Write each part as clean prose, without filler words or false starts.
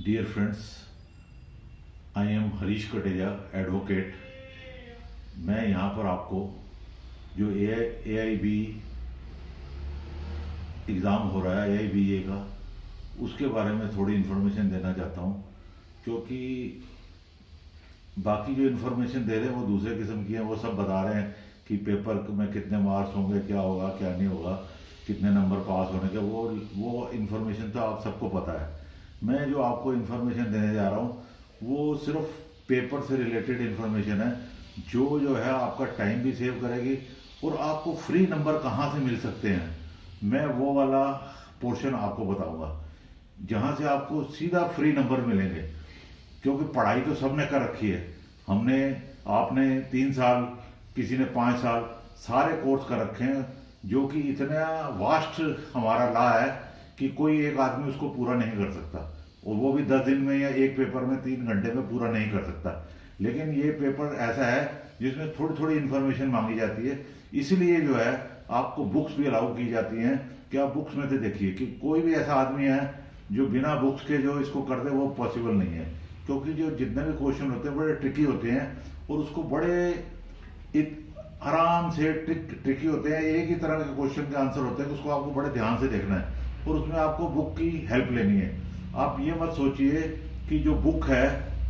Dear friends, I am Harish Kateja, advocate. मैं यहाँ पर आपको जो ए आई बी एग्ज़ाम हो रहा है AIBA का, उसके बारे में थोड़ी इन्फॉर्मेशन देना चाहता हूँ। क्योंकि बाकी जो इन्फॉर्मेशन दे रहे हैं वो दूसरे किस्म की है। वो सब बता रहे हैं कि पेपर में कितने मार्क्स होंगे, क्या होगा क्या नहीं होगा, कितने नंबर पास होने के, वो इन्फॉर्मेशन तो आप सबको पता है। मैं जो आपको इन्फॉर्मेशन देने जा रहा हूँ वो सिर्फ पेपर से रिलेटेड इन्फॉर्मेशन है, जो है आपका टाइम भी सेव करेगी और आपको फ्री नंबर कहाँ से मिल सकते हैं, मैं वो वाला पोर्शन आपको बताऊंगा जहाँ से आपको सीधा फ्री नंबर मिलेंगे। क्योंकि पढ़ाई तो सबने कर रखी है, आपने 3 साल, किसी ने 5 साल, सारे कोर्स कर रखे हैं, जो कि इतना वास्ट हमारा लॉ है कि कोई एक आदमी उसको पूरा नहीं कर सकता, और वो भी 10 दिन में या एक पेपर में 3 घंटे में पूरा नहीं कर सकता। लेकिन ये पेपर ऐसा है जिसमें थोड़ी थोड़ी इन्फॉर्मेशन मांगी जाती है, इसलिए जो है आपको बुक्स भी अलाउ की जाती हैं कि आप बुक्स में से देखिए कि कोई भी ऐसा आदमी है जो बिना बुक्स के जो इसको कर दे, वो पॉसिबल नहीं है। क्योंकि जो जितने भी क्वेश्चन होते हैं बड़े ट्रिकी होते हैं और उसको बड़े आराम से ट्रिकी होते हैं। एक ही तरह के क्वेश्चन के आंसर होते हैं, उसको आपको बड़े ध्यान से देखना है और उसमें आपको बुक की हेल्प लेनी है। आप ये मत सोचिए कि जो बुक है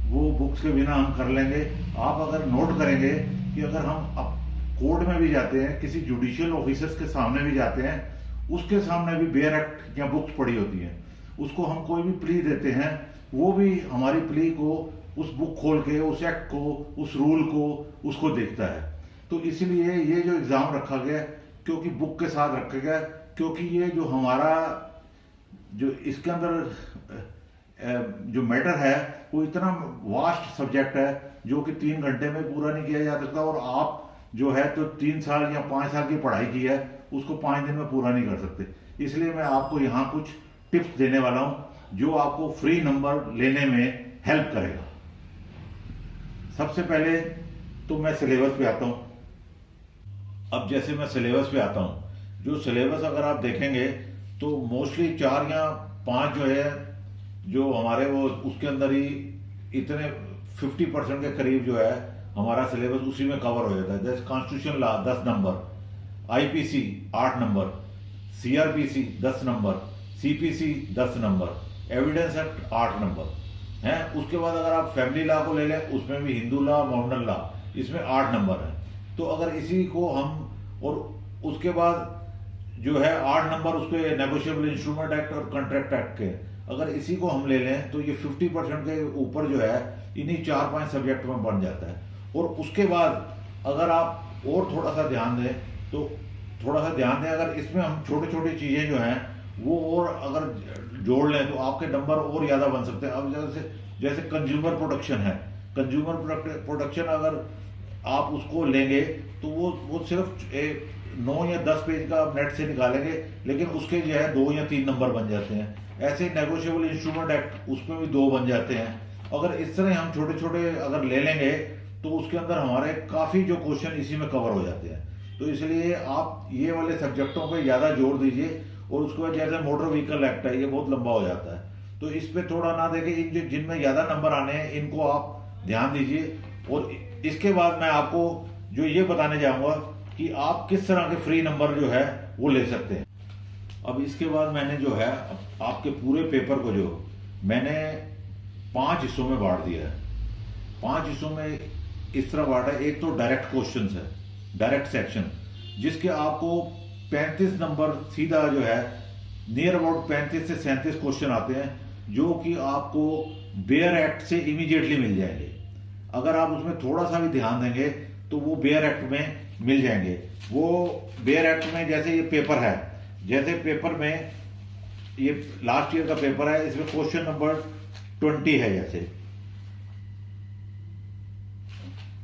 वो बुक्स के बिना हम कर लेंगे। आप अगर नोट करेंगे कि अगर हम कोर्ट में भी जाते हैं, किसी जुडिशियल ऑफिसर्स के सामने भी जाते हैं, उसके सामने भी बेयर एक्ट या बुक्स पड़ी होती हैं। उसको हम कोई भी प्ली देते हैं, वो भी हमारी प्ली को, उस बुक खोल के, उस एक्ट को, उस रूल को, उसको देखता है। तो इसलिए ये जो एग्जाम रखा गया, क्योंकि बुक के साथ रखा गया, क्योंकि ये जो हमारा जो इसके अंदर जो मैटर है वो इतना वास्ट सब्जेक्ट है जो कि 3 घंटे में पूरा नहीं किया जा सकता। और आप जो है तो 3 साल या 5 साल की पढ़ाई की है, उसको 5 दिन में पूरा नहीं कर सकते। इसलिए मैं आपको यहाँ कुछ टिप्स देने वाला हूँ जो आपको फ्री नंबर लेने में हेल्प करेगा। सबसे पहले तो मैं सिलेबस पे आता हूँ। अब जैसे मैं सिलेबस पे आता हूँ, जो सिलेबस अगर आप देखेंगे तो मोस्टली 4 या 5 जो है जो हमारे वो उसके अंदर ही इतने 50% के करीब जो है हमारा सिलेबस उसी में कवर हो जाता है। जैसे constitution law 10 number, IPC 8 number, CRPC 10 number, CPC 10 number, evidence act 8 number हैं। उसके बाद अगर आप फैमिली लॉ को ले लें, उसमें भी हिंदू लॉ, मॉडर्न लॉ, इसमें 8 नंबर है। तो अगर इसी को हम, और उसके बाद जो है 8 नंबर उसके नेगोशिएबल इंस्ट्रूमेंट एक्ट और कॉन्ट्रैक्ट एक्ट के, अगर इसी को हम ले लें तो ये 50% के ऊपर जो है इन्हीं 4-5 सब्जेक्ट में बन जाता है। और उसके बाद अगर आप और थोड़ा सा ध्यान दें तो अगर इसमें हम छोटी छोटी चीज़ें जो हैं वो और अगर जोड़ लें तो आपके नंबर और ज़्यादा बन सकते हैं। अब जैसे कंज्यूमर प्रोटेक्शन है, कंज्यूमर प्रोटेक्शन अगर आप उसको लेंगे तो वो सिर्फ 9 या 10 पेज का आप नेट से निकालेंगे, लेकिन उसके जो है 2 या 3 नंबर बन जाते हैं। ऐसे नेगोशिएबल इंस्ट्रूमेंट एक्ट, उसमें भी 2 बन जाते हैं। अगर इस तरह हम छोटे छोटे अगर ले लेंगे तो उसके अंदर हमारे काफ़ी जो क्वेश्चन इसी में कवर हो जाते हैं। तो इसलिए आप ये वाले सब्जेक्टों पे ज़्यादा जोर दीजिए। और उसके बाद जैसे मोटर व्हीकल एक्ट है, ये बहुत लंबा हो जाता है, तो इस पर थोड़ा ना देखें। जिनमें ज़्यादा नंबर आने हैं इनको आप ध्यान दीजिए। और इसके बाद मैं आपको जो ये बताने जाऊँगा कि आप किस तरह के फ्री नंबर जो है वो ले सकते हैं। अब इसके बाद मैंने जो है आपके पूरे पेपर को जो मैंने 5 हिस्सों में बांट दिया है। 5 हिस्सों में इस तरह बांटा है। एक तो डायरेक्ट क्वेश्चन है, डायरेक्ट सेक्शन, जिसके आपको 35 नंबर सीधा जो है नियर अबाउट 35 से 37 क्वेश्चन आते हैं, जो कि आपको बेयर एक्ट से इमीडिएटली मिल जाएंगे। अगर आप उसमें थोड़ा सा भी ध्यान देंगे तो वो बेयर एक्ट में मिल जाएंगे। वो बेयर एक्ट में जैसे ये पेपर है, जैसे पेपर में ये लास्ट ईयर का पेपर है, इसमें क्वेश्चन नंबर 20 है।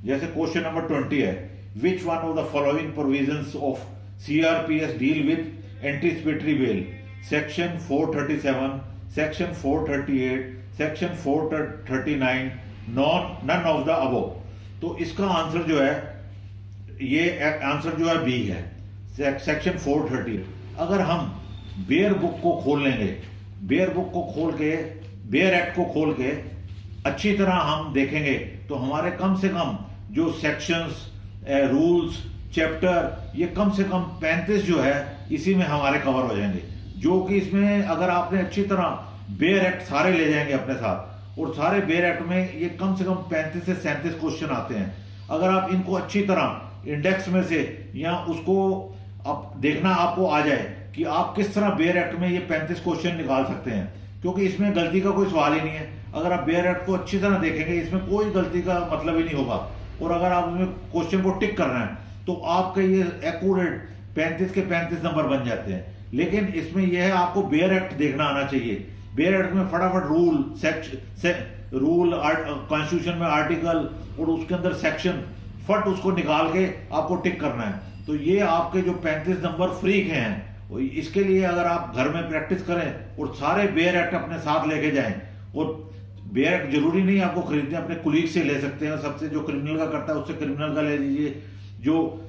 जैसे क्वेश्चन नंबर 20 है, which one of the following provisions of CRPS deal with anticipatory bail, section 437, section 438, section 439, none of the above. तो इसका आंसर जो है, ये आंसर जो है बी है, सेक्शन 430। अगर हम बेयर बुक को खोल लेंगे, बेयर बुक को खोल के बेयर एक्ट को खोल के अच्छी तरह हम देखेंगे तो हमारे कम से कम जो सेक्शंस, रूल्स, चैप्टर, ये कम से कम 35 जो है इसी में हमारे कवर हो जाएंगे। जो कि इसमें अगर आपने अच्छी तरह बेयर एक्ट सारे ले जाएंगे अपने साथ, और सारे बेयर एक्ट में ये कम से कम 35 से 37 क्वेश्चन आते हैं। अगर आप इनको अच्छी तरह इंडेक्स में से या उसको अब देखना आपको आ जाए कि आप किस तरह बेयर एक्ट में ये 35 क्वेश्चन निकाल सकते हैं, क्योंकि इसमें गलती का कोई सवाल ही नहीं है। अगर आप बेयर एक्ट को अच्छी तरह देखेंगे इसमें कोई गलती का मतलब ही नहीं होगा, और अगर आप इसमें क्वेश्चन को टिक कर रहे हैं तो आपके ये एक्यूरेट 35 के 35 नंबर बन जाते हैं। लेकिन इसमें यह है आपको बेयर एक्ट देखना आना चाहिए। बेयर एक्ट में फटाफट रूल कॉन्स्टिट्यूशन में आर्टिकल और उसके अंदर सेक्शन फट उसको निकाल के आपको टिक करना है। तो ये आपके जो 35 नंबर फ्री के हैं, इसके लिए अगर आप घर में प्रैक्टिस करें और सारे बेयर एक्ट अपने साथ लेके जाएं, और बेयर एक्ट जरूरी नहीं आपको खरीदने, अपने कुलीग से ले सकते हैं, सबसे जो क्रिमिनल का करता है उससे क्रिमिनल का ले लीजिए, जो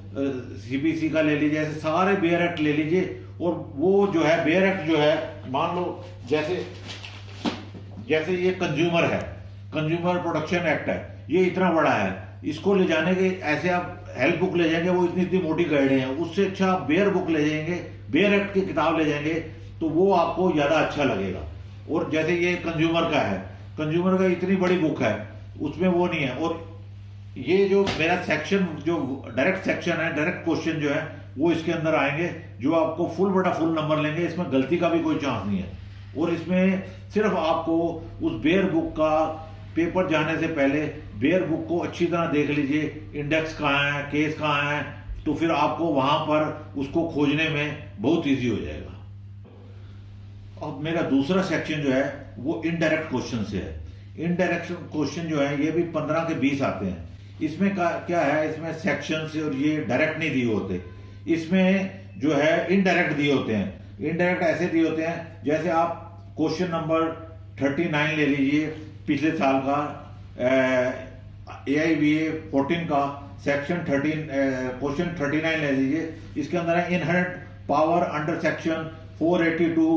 सीपीसी का ले लीजिए, ऐसे सारे बेयर एक्ट ले लीजिए। और वो जो है बेयर एक्ट जो है, मान लो जैसे ये कंज्यूमर है, कंज्यूमर प्रोटेक्शन एक्ट है, ये इतना बड़ा है, इसको ले जाने के ऐसे आप हेल्प बुक ले जाएंगे वो इतनी इतनी मोटी गाइडें हैं, उससे अच्छा आप बेयर बुक ले जाएंगे, बेयर एक्ट की किताब ले जाएंगे तो वो आपको ज्यादा अच्छा लगेगा। और जैसे ये कंज्यूमर का है, कंज्यूमर का इतनी बड़ी बुक है, उसमें वो नहीं है। और ये जो मेरा सेक्शन जो डायरेक्ट सेक्शन है, डायरेक्ट क्वेश्चन जो है वो इसके अंदर आएंगे, जो आपको फुल बटा फुल नंबर लेंगे, इसमें गलती का भी कोई चांस नहीं है। और इसमें सिर्फ आपको उस बेयर बुक का पेपर जाने से पहले बेयर बुक को अच्छी तरह देख लीजिए, इंडेक्स कहाँ है, केस कहाँ है, तो फिर आपको वहां पर उसको खोजने में बहुत इजी हो जाएगा। अब मेरा दूसरा सेक्शन जो है वो इनडायरेक्ट क्वेश्चन से है। इनडायरेक्ट क्वेश्चन जो है ये भी 15 के 20 आते हैं। इसमें क्या है, इसमें सेक्शन से और ये डायरेक्ट नहीं दिए होते, इसमें जो है इनडायरेक्ट दिए होते हैं। इनडायरेक्ट ऐसे दिए होते हैं जैसे आप क्वेश्चन नंबर 39 ले लीजिए, पिछले साल का AIBA 14 का सेक्शन 13 क्वेश्चन 39 ले लीजिए। इसके अंदर है inherent power under section 482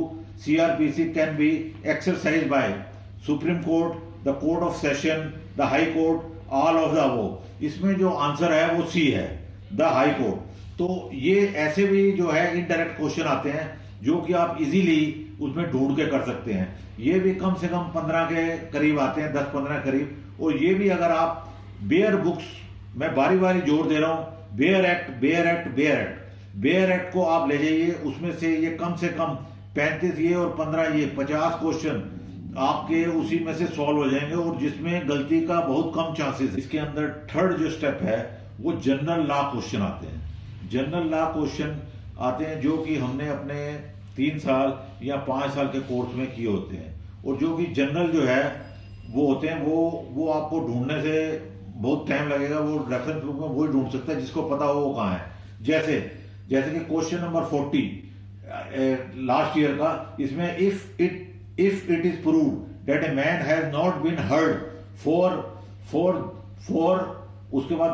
CRPC can be exercise by supreme court, the court of session, the high court, all of the above. इसमें जो आंसर है वो सी है, द हाई कोर्ट। तो ये ऐसे भी जो है इनडायरेक्ट क्वेश्चन आते हैं जो कि आप इजीली उसमें ढूंढ के कर सकते हैं। ये भी कम से कम 15 के करीब आते हैं, 10-15 करीब। और ये भी अगर आप बेयर बुक्स, मैं बारी बारी जोर दे रहा हूं, bare act, bare act, bare act, bare act को आप ले जाइए, उसमें से ये कम 35 ये और 15 ये 50 क्वेश्चन आपके उसी में से सॉल्व हो जाएंगे, और जिसमें गलती का बहुत कम चांसेस। इसके अंदर थर्ड जो स्टेप है वो जनरल लॉ क्वेश्चन आते हैं। जनरल लॉ क्वेश्चन आते हैं जो कि हमने अपने 3 साल या 5 साल के कोर्स में किए होते हैं, और जो कि जनरल जो है वो होते हैं, वो आपको ढूंढने से बहुत टाइम लगेगा। वो रेफरेंस बुक में वही ढूंढ सकता है जिसको पता हो वो कहाँ है। जैसे कि क्वेश्चन नंबर 40 लास्ट ईयर का, इसमें if it is proved that a man has not been heard for उसके बाद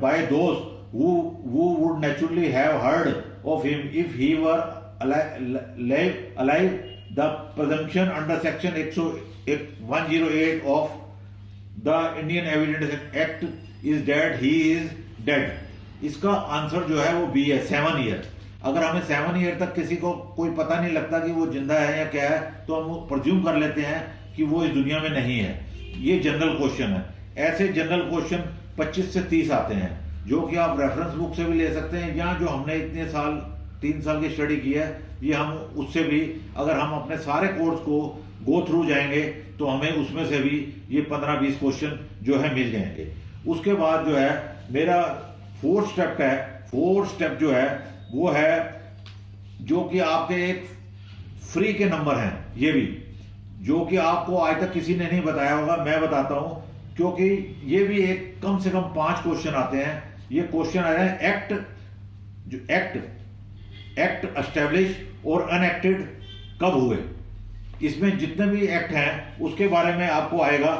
by those who would naturally have heard of him if he were alive, the presumption under section 108 of the Indian Evidence Act is that he is dead. इसका answer जो है वो B है, 7 year. अगर हमें 7 year तक किसी को कोई पता नहीं लगता कि वो जिंदा है या क्या है, तो हम प्रज्यूम कर लेते हैं कि वो इस दुनिया में नहीं है। ये जनरल क्वेश्चन है। ऐसे जनरल क्वेश्चन 25 से 30 आते हैं, जो कि आप रेफरेंस बुक से भी ले सकते हैं, या जो हमने इतने साल 3 साल की स्टडी की है, ये हम उससे भी, अगर हम अपने सारे कोर्स को गो थ्रू जाएंगे तो हमें उसमें से भी ये 15-20 क्वेश्चन जो है मिल जाएंगे। उसके बाद जो है मेरा फोर्थ स्टेप जो है वो है जो कि आपके एक फ्री के नंबर हैं, ये भी जो कि आपको आज तक किसी ने नहीं बताया होगा, मैं बताता हूं, क्योंकि ये भी एक कम से कम 5 क्वेश्चन आते हैं। ये क्वेश्चन आ रहे हैं एक्ट एस्टेब्लिश और अनएक्टेड कब हुए। इसमें जितने भी एक्ट हैं उसके बारे में आपको आएगा।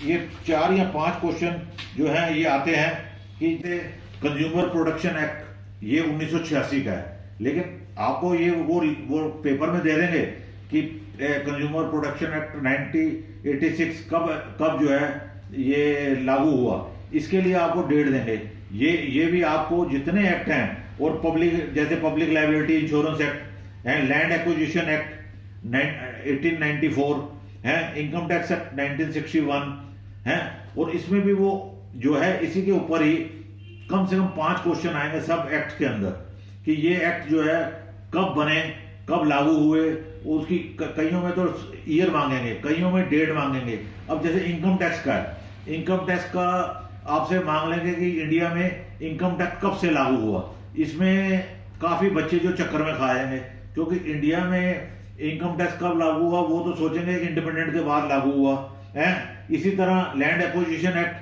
ये 4 या 5 क्वेश्चन जो हैं ये आते हैं कि कंज्यूमर प्रोटेक्शन एक्ट ये 1986 का है, लेकिन आपको ये वो पेपर में दे देंगे कि कंज्यूमर प्रोटेक्शन एक्ट 1986 कब कब जो है ये लागू हुआ, इसके लिए आपको डेट देंगे। ये भी आपको जितने एक्ट हैं, और पब्लिक जैसे पब्लिक लायबिलिटी इंश्योरेंस एक्ट है, लैंड एक्विजिशन एक्ट 1894 है, इनकम टैक्स एक्ट 1961 है, और इसमें भी वो जो है इसी के ऊपर ही कम से कम 5 क्वेश्चन आएंगे सब एक्ट के अंदर, कि ये एक्ट जो है कब बने, कब लागू हुए, उसकी कईयों में तो ईयर मांगेंगे, कईयों में डेट मांगेंगे। अब जैसे इनकम टैक्स का है, इनकम टैक्स का आपसे मांग लेंगे कि इंडिया में इनकम टैक्स कब से लागू हुआ। इसमें काफी बच्चे जो चक्कर में खा जाएंगे, क्योंकि इंडिया में इनकम टैक्स कब लागू हुआ वो तो सोचेंगे कि इंडिपेंडेंट के बाद लागू हुआ है। इसी तरह लैंड एक्विजिशन एक्ट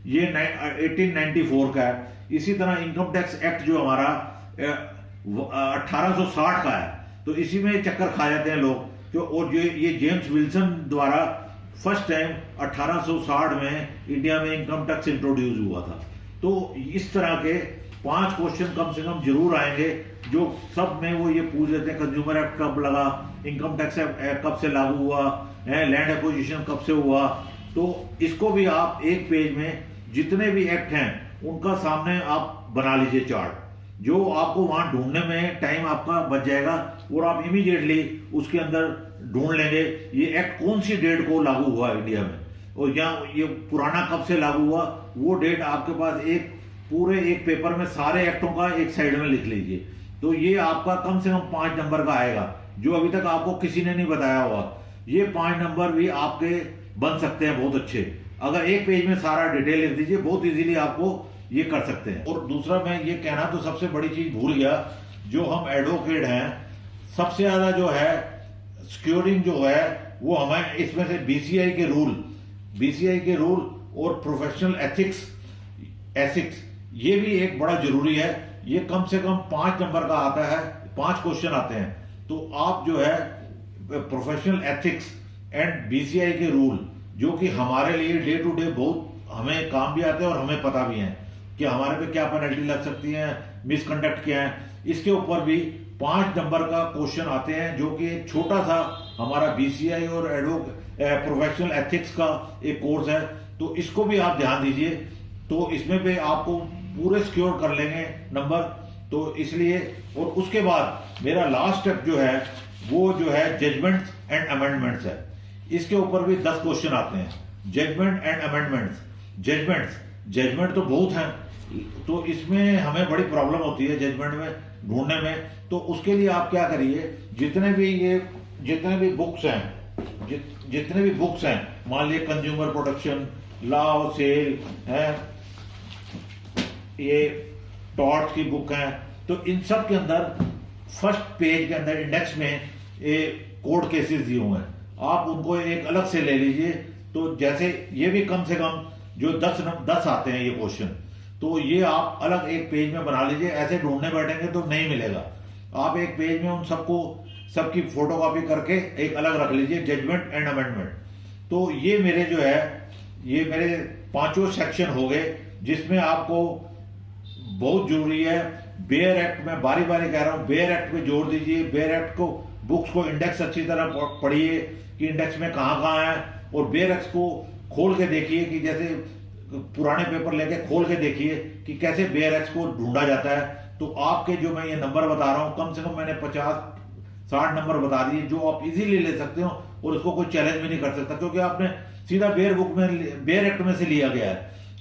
ये 1894 का है। इसी तरह इनकम टैक्स एक्ट जो हमारा 1860 का है, तो इसी में चक्कर खा जाते हैं लोग। जो और ये जेम्स विल्सन द्वारा फर्स्ट टाइम 1860 में इंडिया में इनकम टैक्स इंट्रोड्यूस हुआ था। तो इस तरह के 5 क्वेश्चन कम से कम जरूर आएंगे, जो सब में वो ये पूछ लेते हैं कंज्यूमर एक्ट कब लगा, इनकम टैक्स कब से लागू हुआ है, लैंड एक्विजिशन कब से हुआ। तो इसको भी आप एक पेज में जितने भी एक्ट हैं उनका सामने आप बना लीजिए चार्ट, जो आपको वहां ढूंढने में टाइम आपका बच जाएगा, और आप इमीडिएटली उसके अंदर ढूंढ लेंगे ये एक्ट कौन सी डेट को लागू हुआ इंडिया में, और या ये पुराना कब से लागू हुआ वो डेट आपके पास पूरे एक पेपर में सारे एक्टों का एक साइड में लिख लीजिए। तो ये आपका कम से कम 5 नंबर का आएगा, जो अभी तक आपको किसी ने नहीं बताया हुआ। ये 5 नंबर भी आपके बन सकते हैं बहुत अच्छे, अगर एक पेज में सारा डिटेल लिख दीजिए, बहुत इजीली आपको ये कर सकते हैं। और दूसरा मैं ये कहना तो सबसे बड़ी चीज भूल गया, जो हम एडवोकेट हैं सबसे ज्यादा जो है सिक्योरिंग जो है वो हमें इसमें से बीसीआई के रूल और प्रोफेशनल एथिक्स ये भी एक बड़ा जरूरी है। ये कम से कम 5 नंबर का आता है, 5 क्वेश्चन आते हैं। तो आप जो है प्रोफेशनल एथिक्स एंड बीसीआई के रूल, जो कि हमारे लिए डे टू डे बहुत हमें काम भी आते हैं और हमें पता भी है कि हमारे पे क्या पेनल्टी लग सकती है, मिसकंडक्ट क्या है, इसके ऊपर भी 5 नंबर का क्वेश्चन आते हैं, जो कि एक छोटा सा हमारा बीसीआई और प्रोफेशनल एथिक्स का एक कोर्स है। तो इसको भी आप ध्यान दीजिए, तो इसमें पे आपको पूरे सिक्योर कर लेंगे नंबर। तो इसलिए, और उसके बाद मेरा लास्ट स्टेप जो है वो जो है जजमेंट्स एंड अमेंडमेंट्स है। इसके ऊपर भी 10 क्वेश्चन आते हैं, जजमेंट एंड अमेंडमेंट्स। जजमेंट तो बहुत हैं, तो इसमें हमें बड़ी प्रॉब्लम होती है जजमेंट में ढूंढने में। तो उसके लिए आप क्या करिए, जितने भी बुक्स हैं, मान लीजिए consumer protection, law of sale है, ये टॉर्च की बुक है, तो इन सब के अंदर फर्स्ट पेज के अंदर इंडेक्स में ये कोर्ट केसेस दिए हुए हैं, आप उनको एक अलग से ले लीजिए। तो जैसे ये भी कम से कम जो 10 आते हैं ये क्वेश्चन, तो ये आप अलग एक पेज में बना लीजिए। ऐसे ढूंढने बैठेंगे तो नहीं मिलेगा, आप एक पेज में उन सबकी फोटोकॉपी करके एक अलग रख लीजिए, जजमेंट एंड अमेंडमेंट। तो ये मेरे 5 सेक्शन हो गए, जिसमें आपको बहुत जरूरी है बेयर एक्ट में, बारी बारी कह रहा हूं, बेयर एक्ट में जोड़ दीजिए। बेयर एक्ट को, बुक्स को इंडेक्स अच्छी तरह पढ़िए कि इंडेक्स में कहां है, और बेयर एक्ट को खोल के देखिए कि जैसे पुराने पेपर लेके खोल के देखिए कि कैसे बेयर एक्ट को ढूंढा जाता है। तो आपके जो मैं ये नंबर बता रहा हूं, कम से कम मैंने 50-60 नंबर बता दिए, जो आप इजीली ले सकते हो और उसको कोई चैलेंज भी नहीं कर सकता, क्योंकि आपने सीधा बेयर एक्ट में से लिया गया है।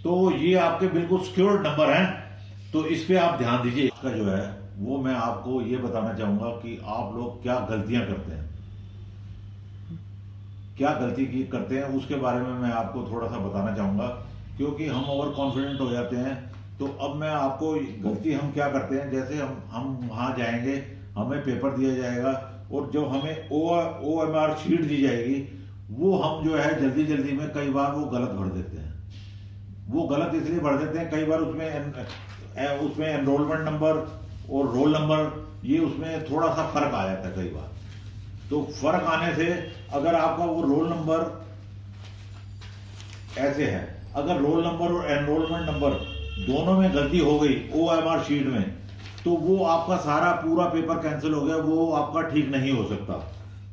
तो ये आपके बिल्कुल सिक्योर्ड नंबर हैं, तो इस पे आप ध्यान दीजिए। इसका जो है वो मैं आपको ये बताना चाहूंगा कि आप लोग क्या गलतियां करते हैं, क्या गलती करते हैं, उसके बारे में मैं आपको थोड़ा सा बताना चाहूंगा, क्योंकि हम ओवर कॉन्फिडेंट हो जाते हैं। तो अब मैं आपको गलती हम क्या करते हैं, जैसे हम वहां जाएंगे, हमें पेपर दिया जाएगा, और जो हमें OMR शीट दी जाएगी, वो हम जो है जल्दी में कई बार वो गलत भर देते हैं। वो गलत इसलिए भर देते हैं, कई बार उसमें एनरोलमेंट नंबर और रोल नंबर, ये उसमें थोड़ा सा फर्क आ जाता है कई बार। तो फर्क आने से अगर आपका वो रोल नंबर ऐसे है, अगर रोल नंबर और एनरोलमेंट नंबर दोनों में गलती हो गई OMR शीट में, तो वो आपका सारा पूरा पेपर कैंसिल हो गया, वो आपका ठीक नहीं हो सकता।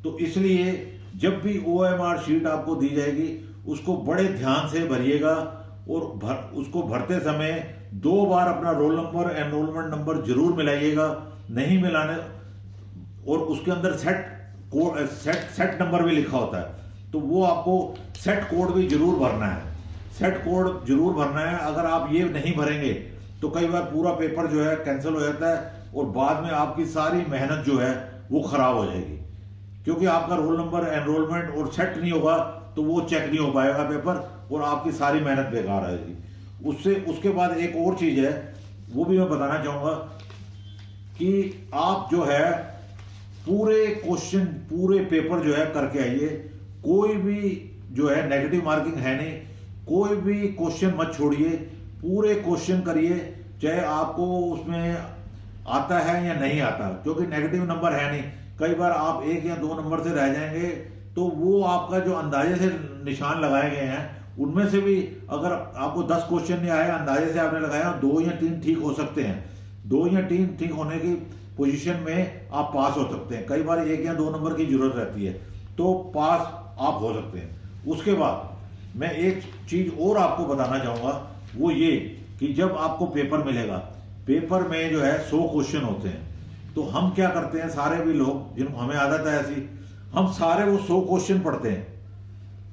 तो इसलिए जब भी OMR शीट आपको दी जाएगी उसको बड़े ध्यान से भरिएगा, और उसको भरते समय 2 बार अपना रोल नंबर, एनरोलमेंट नंबर जरूर मिलाइएगा। नहीं मिलाने, और उसके अंदर सेट नंबर भी लिखा होता है, तो वो आपको सेट कोड भी जरूर भरना है। सेट कोड जरूर भरना है। अगर आप ये नहीं भरेंगे तो कई बार पूरा पेपर जो है कैंसिल हो जाता है, और बाद में आपकी सारी मेहनत जो है वो खराब हो जाएगी, क्योंकि आपका रोल नंबर, एनरोलमेंट और सेट नहीं होगा तो वो चेक नहीं हो पाएगा पेपर, और आपकी सारी मेहनत बेकार आएगी। उसके बाद एक और चीज है, वो भी मैं बताना चाहूंगा कि आप जो है पूरे क्वेश्चन, पूरे पेपर जो है करके आइए। कोई भी जो है नेगेटिव मार्किंग है नहीं, कोई भी क्वेश्चन मत छोड़िए, पूरे क्वेश्चन करिए, चाहे आपको उसमें आता है या नहीं आता, क्योंकि नेगेटिव नंबर है नहीं। कई बार आप 1 या 2 नंबर से रह जाएंगे, तो वो आपका जो अंदाजे से निशान लगाए गए हैं उनमें से भी अगर आपको 10 क्वेश्चन नहीं आए, अंदाजे से आपने लगाया, 2 या 3 ठीक हो सकते हैं। 2 या 3 ठीक होने की पोजीशन में आप पास हो सकते हैं। कई बार 1 या 2 नंबर की जरूरत रहती है, तो पास आप हो सकते हैं। उसके बाद मैं एक चीज और आपको बताना चाहूंगा, वो ये कि जब आपको पेपर मिलेगा, पेपर में जो है 100 क्वेश्चन होते हैं, तो हम क्या करते हैं, सारे भी लोग, जिनको हमें आदत है ऐसी, हम सारे वो 100 क्वेश्चन पढ़ते हैं।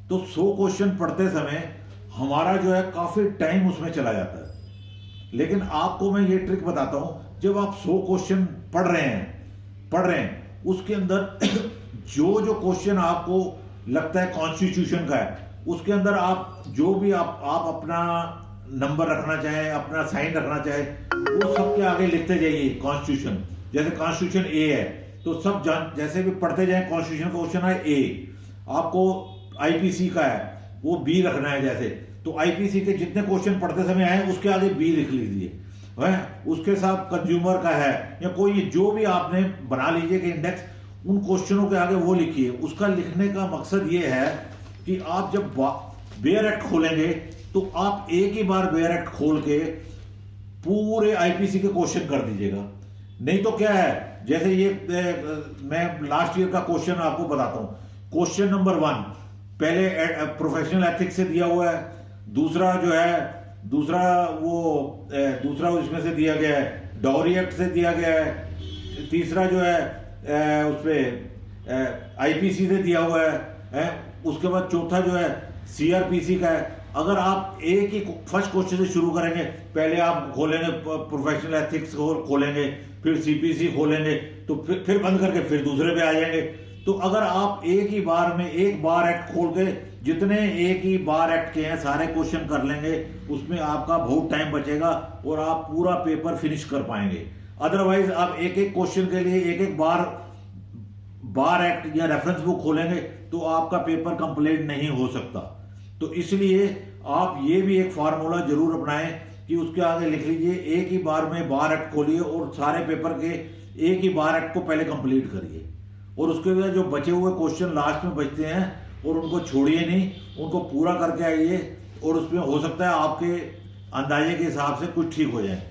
तो 100 क्वेश्चन पढ़ते समय हमारा जो है काफी टाइम उसमें चला जाता है। लेकिन आपको मैं ये ट्रिक बताता हूं, जब आप 100 क्वेश्चन पढ़ रहे हैं, उसके अंदर जो क्वेश्चन आपको लगता है कॉन्स्टिट्यूशन का है, उसके अंदर आप जो भी आप अपना नंबर रखना चाहें, अपना साइन रखना चाहें, वो सबके आगे लिखते जाइए कॉन्स्टिट्यूशन। जैसे कॉन्स्टिट्यूशन ए है, तो सब जैसे भी पढ़ते जाएं, कॉन्स्टिट्यूशन क्वेश्चन है ए, आपको IPC का है वो बी रखना है। जैसे तो IPC के जितने क्वेश्चन पढ़ते समय आए उसके आगे बी लिख लीजिए, उसके साथ कंज्यूमर का है या कोई जो भी आपने बना लीजिए कि इंडेक्स, उन क्वेश्चनों के आगे वो लिखिए। उसका लिखने का मकसद ये है कि आप जब बेयर एक्ट खोलेंगे तो आप एक ही बार बेयर एक्ट खोल के पूरे IPC के क्वेश्चन कर दीजिएगा। नहीं तो क्या है, जैसे ये मैं लास्ट ईयर का क्वेश्चन आपको बताता हूं। क्वेश्चन नंबर 1 पहले प्रोफेशनल एथिक्स से दिया हुआ है, दूसरा जो है दूसरा इसमें से दिया गया है, डाउरी एक्ट से दिया गया है, तीसरा जो है उस पे IPC से दिया हुआ है, उसके बाद चौथा जो है CRPC का है। अगर आप एक ही फर्स्ट क्वेश्चन से शुरू करेंगे, पहले आप खोलेंगे प्रोफेशनल एथिक्स खोलेंगे, फिर CPC खोलेंगे, तो फिर बंद करके फिर दूसरे पे आ जाएंगे। तो अगर आप एक ही बार में एक बार एक्ट खोल के, जितने एक ही बार एक्ट के हैं सारे क्वेश्चन कर लेंगे, उसमें आपका बहुत टाइम बचेगा और आप पूरा पेपर फिनिश कर पाएंगे। अदरवाइज आप एक एक क्वेश्चन के लिए एक एक बार एक्ट या रेफरेंस बुक खोलेंगे तो आपका पेपर कंप्लीट नहीं हो सकता। तो इसलिए आप ये भी एक फार्मूला जरूर अपनाएं कि उसके आगे लिख लीजिए, एक ही बार में बार एक्ट खोलिए और सारे पेपर के एक ही बार एक्ट को पहले कंप्लीट करिए, और उसके बाद जो बचे हुए क्वेश्चन लास्ट में बचते हैं और उनको छोड़िए नहीं, उनको पूरा करके आइए, और उसमें हो सकता है आपके अंदाजे के हिसाब से कुछ ठीक हो जाए।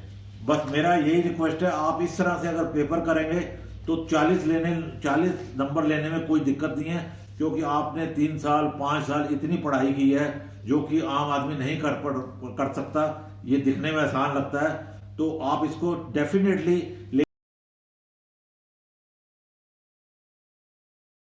बस मेरा यही रिक्वेस्ट है, आप इस तरह से अगर पेपर करेंगे तो 40 नंबर लेने में कोई दिक्कत नहीं है, क्योंकि आपने 3 साल 5 साल इतनी पढ़ाई की है जो कि आम आदमी नहीं कर सकता। ये दिखने में आसान लगता है, तो आप इसको डेफिनेटली